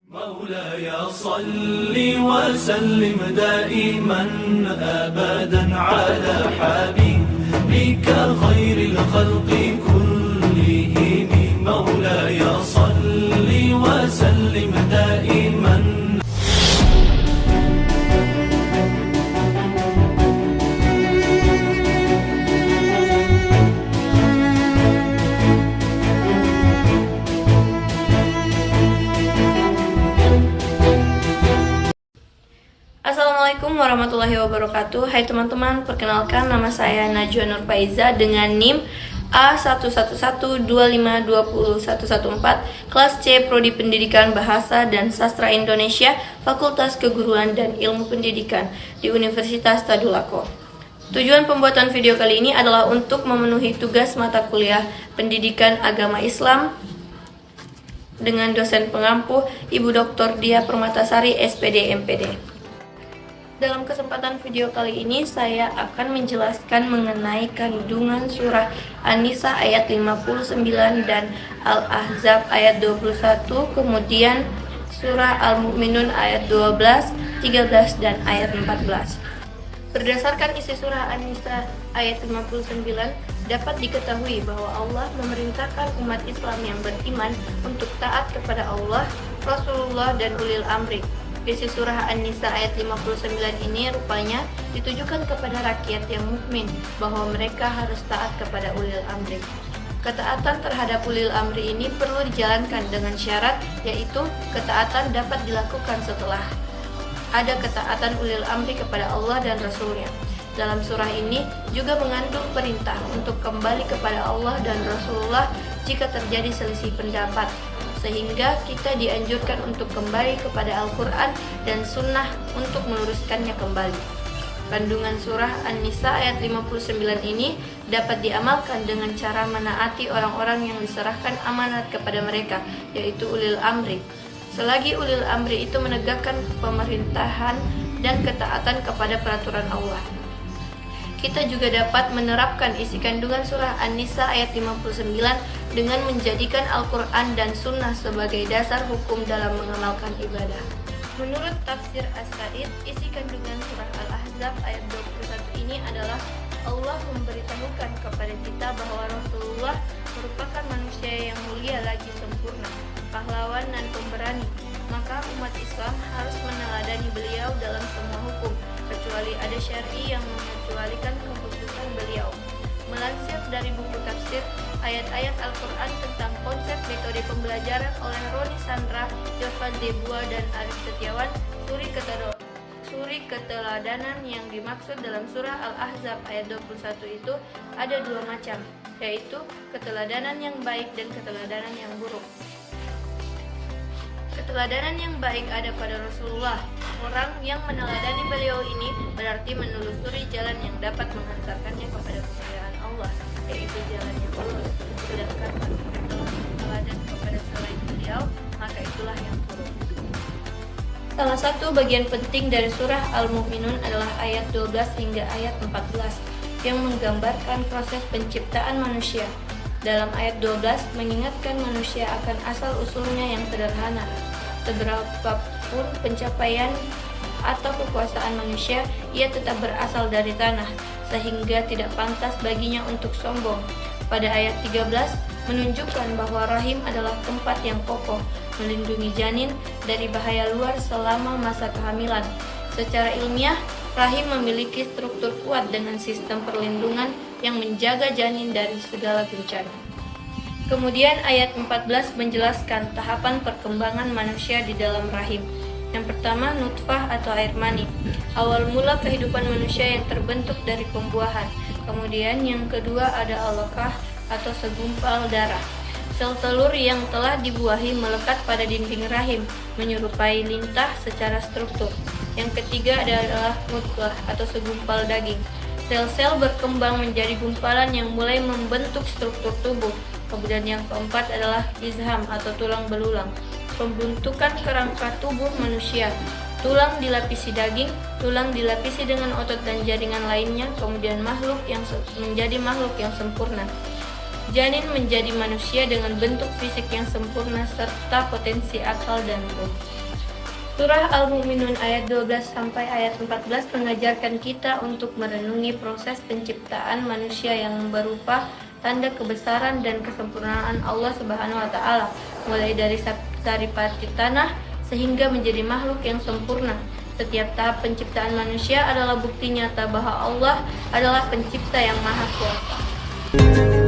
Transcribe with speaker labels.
Speaker 1: مولاي صل وسلم دائما أبدا على حبيبك خير الخلق كلهم مولاي صل وسلم دائما.
Speaker 2: Assalamualaikum warahmatullahi wabarakatuh. Hai teman-teman, perkenalkan nama saya Najwa Nur Faiza dengan NIM A1112520114 kelas C Prodi Pendidikan Bahasa dan Sastra Indonesia, Fakultas Keguruan dan Ilmu Pendidikan di Universitas Tadulako. Tujuan pembuatan video kali ini adalah untuk memenuhi tugas mata kuliah Pendidikan Agama Islam dengan dosen pengampu Ibu Dr. Dia Permatasari, SPD MPD. Dalam kesempatan video kali ini saya akan menjelaskan mengenai kandungan surah An-Nisa ayat 59 dan Al-Ahzab ayat 21, kemudian surah Al-Mu'minun ayat 12, 13 dan ayat 14. Berdasarkan isi surah An-Nisa ayat 59 dapat diketahui bahwa Allah memerintahkan umat Islam yang beriman untuk taat kepada Allah, Rasulullah dan ulil amri. Isi surah An-Nisa ayat 59 ini rupanya ditujukan kepada rakyat yang mukmin bahwa mereka harus taat kepada ulil amri. Ketaatan terhadap ulil amri ini perlu dijalankan dengan syarat, yaitu ketaatan dapat dilakukan setelah ada ketaatan ulil amri kepada Allah dan Rasulnya. Dalam surah ini juga mengandung perintah untuk kembali kepada Allah dan Rasulullah jika terjadi selisih pendapat, sehingga kita dianjurkan untuk kembali kepada Al-Quran dan Sunnah untuk meluruskannya kembali. Kandungan surah An-Nisa ayat 59 ini dapat diamalkan dengan cara menaati orang-orang yang diserahkan amanat kepada mereka, yaitu ulil amri. Selagi ulil amri itu menegakkan pemerintahan dan ketaatan kepada peraturan Allah. Kita juga dapat menerapkan isi kandungan surah An-Nisa ayat 59 dengan menjadikan Al-Quran dan Sunnah sebagai dasar hukum dalam mengamalkan ibadah. Menurut tafsir As-Sa'id, isi kandungan surah Al-Ahzab ayat 21 ini adalah Allah memberitahukan kepada kita bahwa Rasulullah merupakan manusia yang mulia lagi sempurna, pahlawan dan pemberani. Maka umat Islam harus meneladani beliau dalam semua hukum, kecuali ada syar'i yang mengecualikan keputusan beliau. Melansir dari buku tafsir ayat-ayat Al-Quran tentang konsep metode pembelajaran oleh Roni Sandra, Jovan Debua, dan Arif Setiawan, suri keteladanan yang dimaksud dalam surah Al-Ahzab ayat 21 itu ada dua macam, yaitu keteladanan yang baik dan keteladanan yang buruk. Keteladanan yang baik ada pada Rasulullah. Orang yang meneladani beliau ini berarti menelusuri jalan yang dapat menghantarkannya kepada kemuliaan Allah, yaitu jalan yang lurus. Sedangkan teladan kepada selain beliau, maka itulah yang buruk. Salah satu bagian penting dari surah Al-Mu'minun adalah ayat 12 hingga ayat 14 yang menggambarkan proses penciptaan manusia. Dalam ayat 12 mengingatkan manusia akan asal-usulnya yang sederhana. Seberapapun pencapaian atau kekuasaan manusia, ia tetap berasal dari tanah, sehingga tidak pantas baginya untuk sombong. Pada ayat 13 menunjukkan bahwa rahim adalah tempat yang kokoh, melindungi janin dari bahaya luar selama masa kehamilan. Secara ilmiah, rahim memiliki struktur kuat dengan sistem perlindungan yang menjaga janin dari segala bencana. Kemudian ayat 14 menjelaskan tahapan perkembangan manusia di dalam rahim. Yang pertama, nutfah atau air mani, awal mula kehidupan manusia yang terbentuk dari pembuahan. Kemudian yang kedua ada alaqah atau segumpal darah, sel telur yang telah dibuahi melekat pada dinding rahim, menyerupai lintah secara struktur. Yang ketiga adalah mudghah atau segumpal daging. Sel-sel berkembang menjadi gumpalan yang mulai membentuk struktur tubuh. Kemudian yang keempat adalah izham atau tulang belulang, pembentukan kerangka tubuh manusia. Tulang dilapisi daging, tulang dilapisi dengan otot dan jaringan lainnya, kemudian menjadi makhluk yang sempurna. Janin menjadi manusia dengan bentuk fisik yang sempurna serta potensi akal dan ruh. Surah Al-Mu'minun ayat 12 sampai ayat 14 mengajarkan kita untuk merenungi proses penciptaan manusia yang berupa tanda kebesaran dan kesempurnaan Allah Subhanahu wa taala, mulai dari saripati tanah sehingga menjadi makhluk yang sempurna. Setiap tahap penciptaan manusia adalah bukti nyata bahwa Allah adalah pencipta yang maha kuasa.